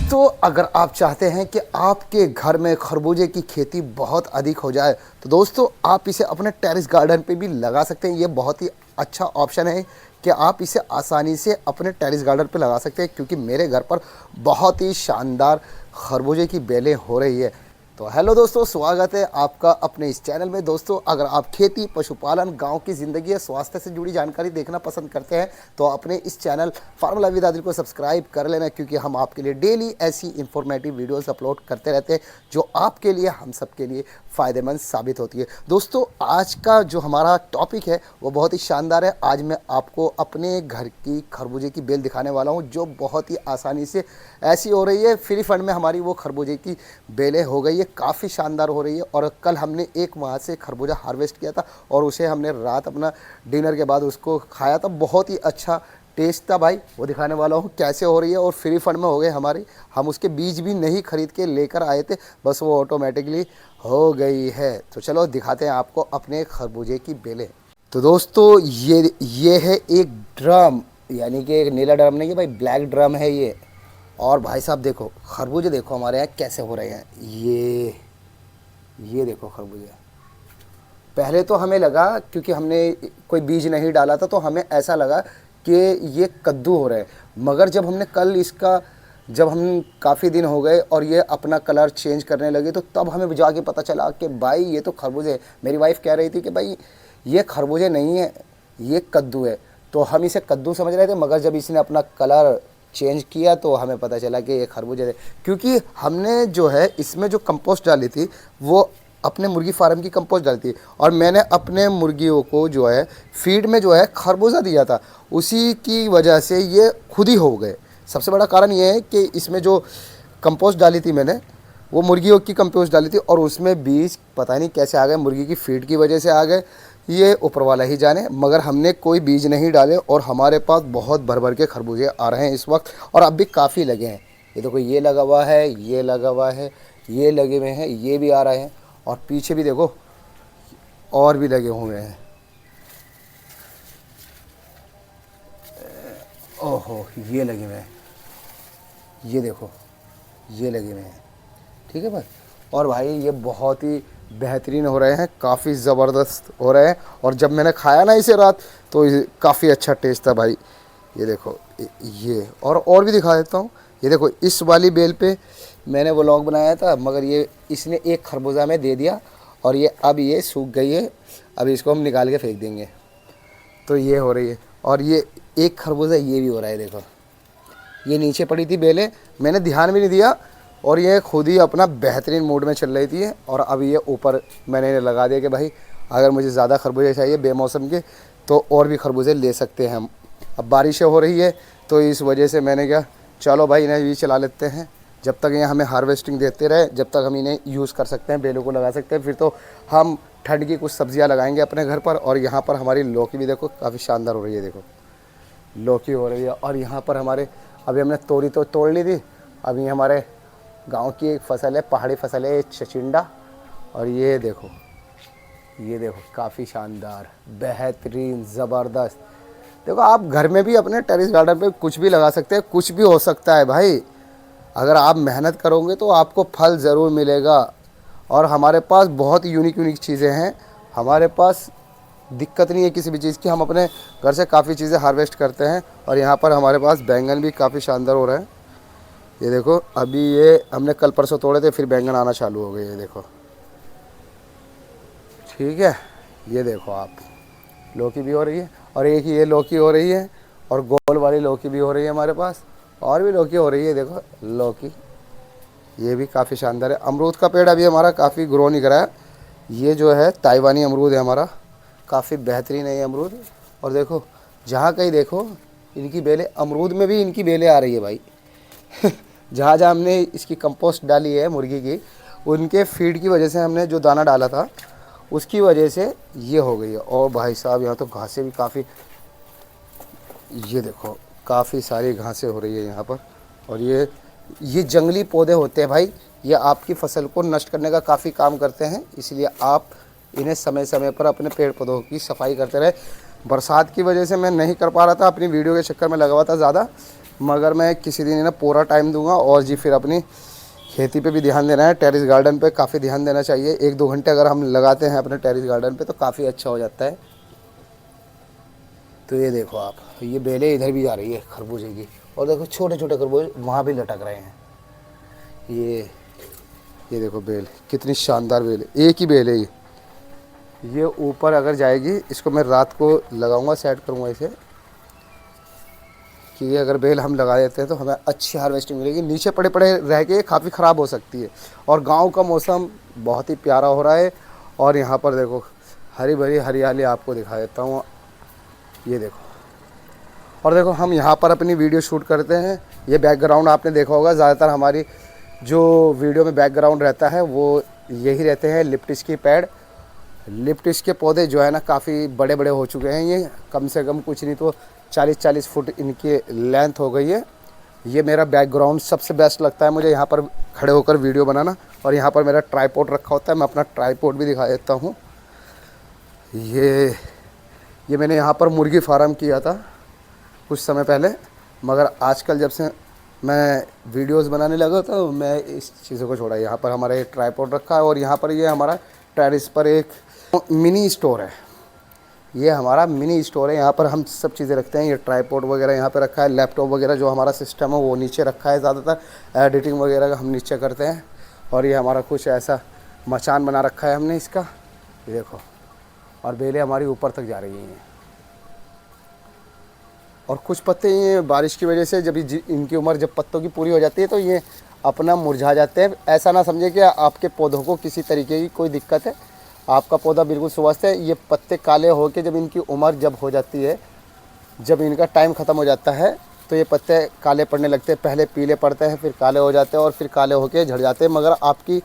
दोस्तों, अगर आप चाहते हैं कि आपके घर में खरबूजे की खेती बहुत अधिक हो जाए तो दोस्तों आप इसे अपने टेरेस गार्डन पे भी लगा सकते हैं। ये बहुत ही अच्छा ऑप्शन है कि आप इसे आसानी से अपने टेरेस गार्डन पे लगा सकते हैं, क्योंकि मेरे घर पर बहुत ही शानदार खरबूजे की बेलें हो रही है। तो हेलो दोस्तों, स्वागत है आपका अपने इस चैनल में। दोस्तों, अगर आप खेती, पशुपालन, गांव की ज़िंदगी या स्वास्थ्य से जुड़ी जानकारी देखना पसंद करते हैं तो अपने इस चैनल फार्मूला विद आदिल को सब्सक्राइब कर लेना, क्योंकि हम आपके लिए डेली ऐसी इंफॉर्मेटिव वीडियोस अपलोड करते रहते हैं जो आपके लिए, हम सब के लिए फ़ायदेमंद साबित होती है। दोस्तों, आज का जो हमारा टॉपिक है वो बहुत ही शानदार है। आज मैं आपको अपने घर की खरबूजे की बेल दिखाने वाला हूँ, जो बहुत ही आसानी से ऐसी हो रही है। फ्री फंड में हमारी वो खरबूजे की बेलें हो गई है, काफ़ी शानदार हो रही है। और कल हमने एक वहाँ से खरबूजा हार्वेस्ट किया था और उसे हमने रात अपना डिनर के बाद उसको खाया था। बहुत ही अच्छा टेस्ट था भाई, वो दिखाने वाला हूँ कैसे हो रही है। और फ्री फंड में हो गए हमारी, हम उसके बीज भी नहीं खरीद के लेकर आए थे, बस वो ऑटोमेटिकली हो गई है। तो चलो दिखाते हैं आपको अपने खरबूजे की बेलें। तो दोस्तों ये है एक ड्रम, यानी कि एक नीला ड्रम नहीं है भाई, ब्लैक ड्रम है ये। और भाई साहब देखो खरबूजे, देखो हमारे यहाँ कैसे हो रहे हैं। ये देखो खरबूजे। पहले तो हमें लगा, क्योंकि हमने कोई बीज नहीं डाला था, तो हमें ऐसा लगा कि ये कद्दू हो रहे हैं। मगर जब हमने कल इसका, जब हम काफ़ी दिन हो गए और ये अपना कलर चेंज करने लगे, तो तब हमें जाके पता चला कि भाई ये तो खरबूजे है। मेरी वाइफ कह रही थी कि भाई ये खरबूजे नहीं है, ये कद्दू है। तो हम इसे कद्दू समझ रहे थे, मगर जब इसने अपना कलर चेंज किया तो हमें पता चला कि ये खरबूजे थे। क्योंकि हमने जो है इसमें जो कंपोस्ट डाली थी वो अपने मुर्गी फार्म की कंपोस्ट डाली थी, और मैंने अपने मुर्गियों को जो है फीड में जो है खरबूजा दिया था। उसी की वजह से ये खुद ही हो गए। सबसे बड़ा कारण ये है कि इसमें जो कंपोस्ट डाली थी मैंने, वो मुर्गियों की कंपोस्ट डाली थी, और उसमें बीज पता नहीं कैसे आ गए, मुर्गी की फीड की वजह से आ गए, ये ऊपर वाला ही जाने। मगर हमने कोई बीज नहीं डाले और हमारे पास बहुत भर भर के खरबूजे आ रहे हैं इस वक्त, और अब भी काफ़ी लगे हैं। ये देखो, ये लगा हुआ है, ये लगा हुआ है, ये लगे हुए हैं, ये भी आ रहे हैं, और पीछे भी देखो और भी लगे हुए हैं। ओहो, ये लगे हुए हैं, ये देखो, ये लगे हुए हैं। ठीक है भाई। और भाई ये बहुत ही बेहतरीन हो रहे हैं, काफ़ी ज़बरदस्त हो रहे हैं। और जब मैंने खाया ना इसे रात, तो काफ़ी अच्छा टेस्ट था भाई। ये देखो, ये और भी दिखा देता हूँ। ये देखो, इस वाली बेल पे मैंने व्लॉग बनाया था, मगर ये इसने एक खरबूजा में दे दिया, और ये अब ये सूख गई है। अब इसको हम निकाल के फेंक देंगे। तो ये हो रही है, और ये एक खरबूजा ये भी हो रहा है। देखो, ये नीचे पड़ी थी बेलें, मैंने ध्यान भी नहीं दिया, और ये खुद ही अपना बेहतरीन मूड में चल रही थी। और अब ये ऊपर मैंने लगा दिया कि भाई अगर मुझे ज़्यादा खरबूजे चाहिए बेमौसम के, तो और भी खरबूजे ले सकते हैं हम। अब बारिशें हो रही है, तो इस वजह से मैंने कहा चलो भाई इन्हें भी चला लेते हैं, जब तक ये हमें हार्वेस्टिंग देते रहे, जब तक हम इन्हें यूज़ कर सकते हैं, बेलों को लगा सकते हैं। फिर तो हम ठंड की कुछ सब्जियाँ लगाएंगे अपने घर पर। और यहाँ पर हमारी लौकी भी देखो काफ़ी शानदार हो रही है। देखो लौकी हो रही है, और यहाँ पर हमारे अभी हमने तोरी तो तोड़ ली थी। अभी हमारे गांव की एक फसल है, पहाड़ी फसल है, छचिंडा। और ये देखो काफ़ी शानदार, बेहतरीन, ज़बरदस्त। देखो, आप घर में भी अपने टेरेस गार्डन पे कुछ भी लगा सकते हैं, कुछ भी हो सकता है भाई। अगर आप मेहनत करोगे तो आपको फल ज़रूर मिलेगा। और हमारे पास बहुत यूनिक चीज़ें हैं। हमारे पास दिक्कत नहीं है किसी भी चीज़ की, हम अपने घर से काफ़ी चीज़ें हार्वेस्ट करते हैं। और यहाँ पर हमारे पास बैंगन भी काफ़ी शानदार हो रहा है। ये देखो, अभी ये हमने कल परसों तोड़े थे, फिर बैंगन आना चालू हो गए। ये देखो, ठीक है। ये देखो आप, लौकी भी हो रही है, और एक ही ये लौकी हो रही है, और गोल वाली लौकी भी हो रही है हमारे पास, और भी लौकी हो रही है। देखो लौकी, ये भी काफ़ी शानदार है। अमरूद का पेड़ अभी हमारा काफ़ी ग्रो नहीं करा है। ये जो है ताइवानी अमरूद है हमारा, काफ़ी बेहतरीन है ये अमरूद। और देखो, जहाँ कहीं देखो इनकी बेलें, अमरूद में भी इनकी बेलें आ रही है भाई। जहाँ जहाँ हमने इसकी कंपोस्ट डाली है मुर्गी की, उनके फीड की वजह से, हमने जो दाना डाला था उसकी वजह से ये हो गई है। और भाई साहब यहाँ तो घासें भी काफ़ी, ये देखो काफ़ी सारी घासें हो रही है यहाँ पर। और ये जंगली पौधे होते हैं भाई, ये आपकी फसल को नष्ट करने का काफ़ी काम करते हैं, इसलिए आप इन्हें समय समय पर अपने पेड़ पौधों की सफाई करते रहे। बरसात की वजह से मैं नहीं कर पा रहा था, अपनी वीडियो के चक्कर में लगा हुआ था ज़्यादा, मगर मैं किसी दिन ना पूरा टाइम दूंगा। और जी फिर अपनी खेती पे भी ध्यान देना है, टेरेस गार्डन पे काफ़ी ध्यान देना चाहिए। 1-2 घंटे अगर हम लगाते हैं अपने टेरेस गार्डन पे तो काफ़ी अच्छा हो जाता है। तो ये देखो आप, ये बेलें इधर भी आ रही है खरबूजे की, और देखो छोटे छोटे खरबूजे वहाँ भी लटक रहे हैं। ये देखो बेल, कितनी शानदार बेल है, एक ही बेल है ये ऊपर अगर जाएगी, इसको मैं रात को लगाऊंगा, सेट करूंगा इसे, कि ये अगर बेल हम लगा देते हैं तो हमें अच्छी हार्वेस्टिंग मिलेगी। नीचे पड़े पड़े रह के काफ़ी ख़राब हो सकती है। और गांव का मौसम बहुत ही प्यारा हो रहा है। और यहाँ पर देखो हरी भरी हरियाली आपको दिखा देता हूँ, ये देखो। और देखो हम यहाँ पर अपनी वीडियो शूट करते हैं। ये बैकग्राउंड आपने देखा होगा, ज़्यादातर हमारी जो वीडियो में बैकग्राउंड रहता है वो यही रहते हैं लिप्टिस की पेड़। लिप्टिस के पौधे जो है ना काफ़ी बड़े बड़े हो चुके हैं। ये कम से कम कुछ नहीं तो 40-40 फुट इनकी लेंथ हो गई है। ये मेरा बैकग्राउंड सबसे बेस्ट लगता है मुझे, यहाँ पर खड़े होकर वीडियो बनाना। और यहाँ पर मेरा ट्राइपॉड रखा होता है, मैं अपना ट्राइपॉड भी दिखा देता हूँ। ये मैंने यहाँ पर मुर्गी फार्म किया था कुछ समय पहले, मगर आजकल जब से मैं वीडियोस बनाने लगा तो मैं इस चीज़ों को छोड़ा। यहाँ पर हमारा एक ट्राइपॉड रखा है और यहाँ पर ये हमारा टेरेस पर एक मिनी स्टोर है। ये हमारा मिनी स्टोर है, यहाँ पर हम सब चीज़ें रखते हैं। ये ट्राइपॉड वगैरह यहाँ पे रखा है, लैपटॉप वगैरह जो हमारा सिस्टम है वो नीचे रखा है। ज़्यादातर एडिटिंग वगैरह हम नीचे करते हैं। और ये हमारा कुछ ऐसा मचान बना रखा है हमने इसका, ये देखो। और बेलें हमारी ऊपर तक जा रही हैं। और कुछ पत्ते ये बारिश की वजह से जब इनकी उम्र जब पत्तों की पूरी हो जाती है तो ये अपना मुरझा जाते हैं। ऐसा ना समझे कि आपके पौधों को किसी तरीके की कोई दिक्कत है, आपका पौधा बिल्कुल स्वस्थ है। ये पत्ते काले होकर जब इनकी उम्र जब हो जाती है, जब इनका टाइम ख़त्म हो जाता है तो ये पत्ते काले पड़ने लगते हैं। पहले पीले पड़ते हैं, फिर काले हो जाते हैं और फिर काले होकर झड़ जाते हैं। मगर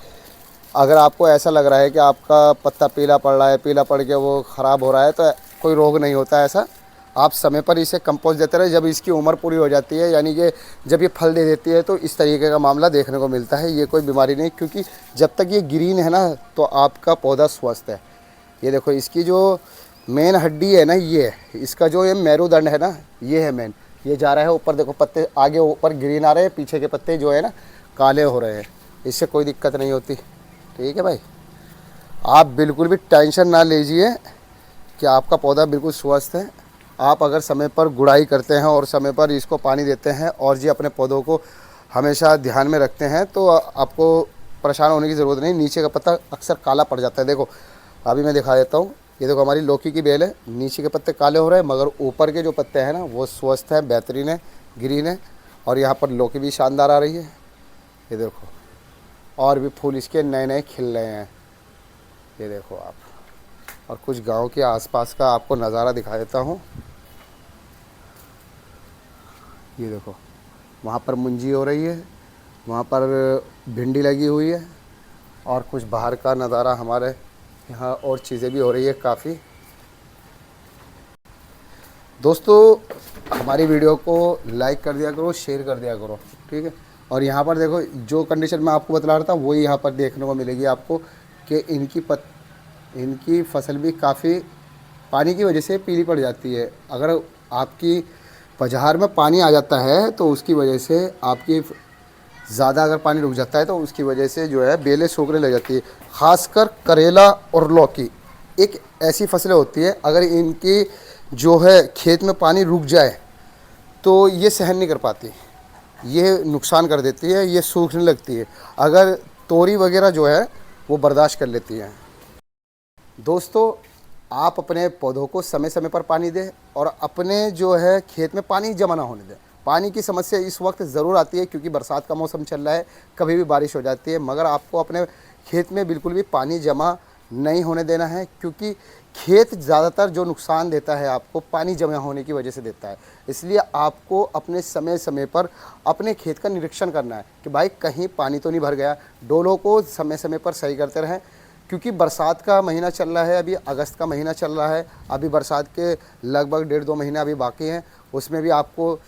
अगर आपको ऐसा लग रहा है कि आपका पत्ता पीला पड़ रहा है, पीला पड़ के वो ख़राब हो रहा है, तो कोई रोग नहीं होता है ऐसा। आप समय पर इसे कंपोस्ट देते रहे। जब इसकी उम्र पूरी हो जाती है, यानी कि जब ये फल दे देती है, तो इस तरीके का मामला देखने को मिलता है। ये कोई बीमारी नहीं, क्योंकि जब तक ये ग्रीन है ना तो आपका पौधा स्वस्थ है। ये देखो इसकी जो मेन हड्डी है ना, ये है इसका जो ये मेरुदंड है ना, ये है मेन। ये जा रहा है ऊपर, देखो पत्ते आगे ऊपर ग्रीन आ रहे हैं, पीछे के पत्ते जो है ना काले हो रहे हैं। इससे कोई दिक्कत नहीं होती, ठीक है भाई। आप बिल्कुल भी टेंशन ना लीजिए कि आपका पौधा बिल्कुल स्वस्थ है। आप अगर समय पर गुड़ाई करते हैं और समय पर इसको पानी देते हैं और जी अपने पौधों को हमेशा ध्यान में रखते हैं तो आपको परेशान होने की ज़रूरत नहीं। नीचे का पत्ता अक्सर काला पड़ जाता है। देखो अभी मैं दिखा देता हूँ, ये देखो हमारी लौकी की बेल है, नीचे के पत्ते काले हो रहे हैं मगर ऊपर के जो पत्ते हैं ना वो स्वस्थ है, बेहतरीन है, ग्रीन है। और यहाँ पर लौकी भी शानदार आ रही है, ये देखो। और भी फूल इसके नए नए खिल रहे हैं, ये देखो आप। और कुछ गांव के आसपास का आपको नज़ारा दिखा देता हूँ। ये देखो वहाँ पर मुंजी हो रही है, वहाँ पर भिंडी लगी हुई है। और कुछ बाहर का नज़ारा हमारे यहाँ और चीज़ें भी हो रही है काफ़ी। दोस्तों हमारी वीडियो को लाइक कर दिया करो, शेयर कर दिया करो, ठीक है। और यहाँ पर देखो जो कंडीशन मैं आपको बता रहा था वही यहाँ पर देखने को मिलेगी आपको, कि इनकी फसल भी काफ़ी पानी की वजह से पीली पड़ जाती है। अगर आपकी पजहार में पानी आ जाता है तो उसकी वजह से आपकी ज़्यादा अगर पानी रुक जाता है तो उसकी वजह से जो है बेलें सूखने लग जाती है। ख़ासकर करेला और लौकी एक ऐसी फसलें होती है, अगर इनकी जो है खेत में पानी रुक जाए तो ये सहन नहीं कर पाती, ये नुकसान कर देती है, ये सूखने लगती है। अगर तोरी वगैरह जो है वो बर्दाश्त कर लेती है। दोस्तों आप अपने पौधों को समय समय पर पानी दें और अपने जो है खेत में पानी जमा ना होने दें। पानी की समस्या इस वक्त ज़रूर आती है क्योंकि बरसात का मौसम चल रहा है, कभी भी बारिश हो जाती है, मगर आपको अपने खेत में बिल्कुल भी पानी जमा नहीं होने देना है, क्योंकि खेत ज़्यादातर जो नुकसान देता है आपको पानी जमा होने की वजह से देता है। इसलिए आपको अपने समय समय पर अपने खेत का निरीक्षण करना है कि भाई कहीं पानी तो नहीं भर गया। डोलों को समय समय पर सही करते रहें, क्योंकि बरसात का महीना चल रहा है, अभी अगस्त का महीना चल रहा है, अभी बरसात के लगभग 1.5-2 महीने अभी बाकी हैं। उसमें भी आपको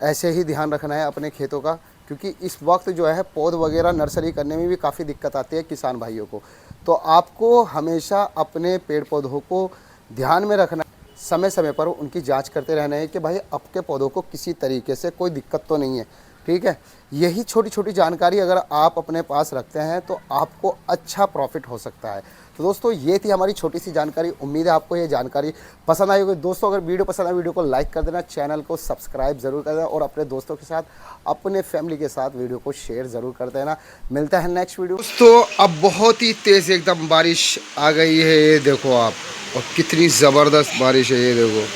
ऐसे ही ध्यान रखना है अपने खेतों का, क्योंकि इस वक्त जो है पौध वगैरह नर्सरी करने में भी काफ़ी दिक्कत आती है किसान भाइयों को। तो आपको हमेशा अपने पेड़ पौधों को ध्यान में रखना, समय समय पर उनकी जांच करते रहना है कि भाई आपके पौधों को किसी तरीके से कोई दिक्कत तो नहीं है। ठीक है, यही छोटी छोटी जानकारी अगर आप अपने पास रखते हैं तो आपको अच्छा प्रॉफिट हो सकता है। तो दोस्तों ये थी हमारी छोटी सी जानकारी। उम्मीद है आपको ये जानकारी पसंद आई होगी। दोस्तों अगर वीडियो पसंद आए वीडियो को लाइक कर देना, चैनल को सब्सक्राइब ज़रूर कर देना और अपने दोस्तों के साथ, अपने फैमिली के साथ वीडियो को शेयर ज़रूर कर देना। मिलता है नेक्स्ट वीडियो। दोस्तों अब बहुत ही तेज़ एकदम बारिश आ गई है, ये देखो आप, और कितनी ज़बरदस्त बारिश है, ये देखो,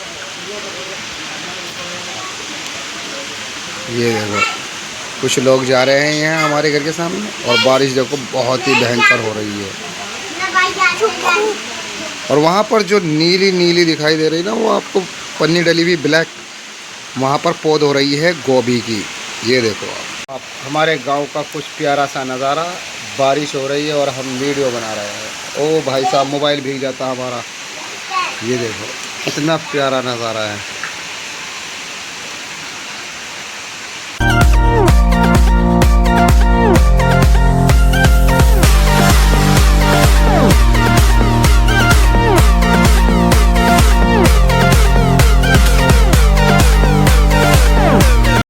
ये देखो कुछ लोग जा रहे हैं यहाँ हमारे घर के सामने, और बारिश देखो बहुत ही भयंकर हो रही है। और वहाँ पर जो नीली नीली दिखाई दे रही है ना, वो आपको पन्नी डली हुई ब्लैक, वहाँ पर पौध हो रही है गोभी की। ये देखो आप हमारे गांव का कुछ प्यारा सा नज़ारा, बारिश हो रही है और हम वीडियो बना रहे हैं। ओ भाई साहब मोबाइल भीग जाता हमारा। ये देखो कितना प्यारा नज़ारा है।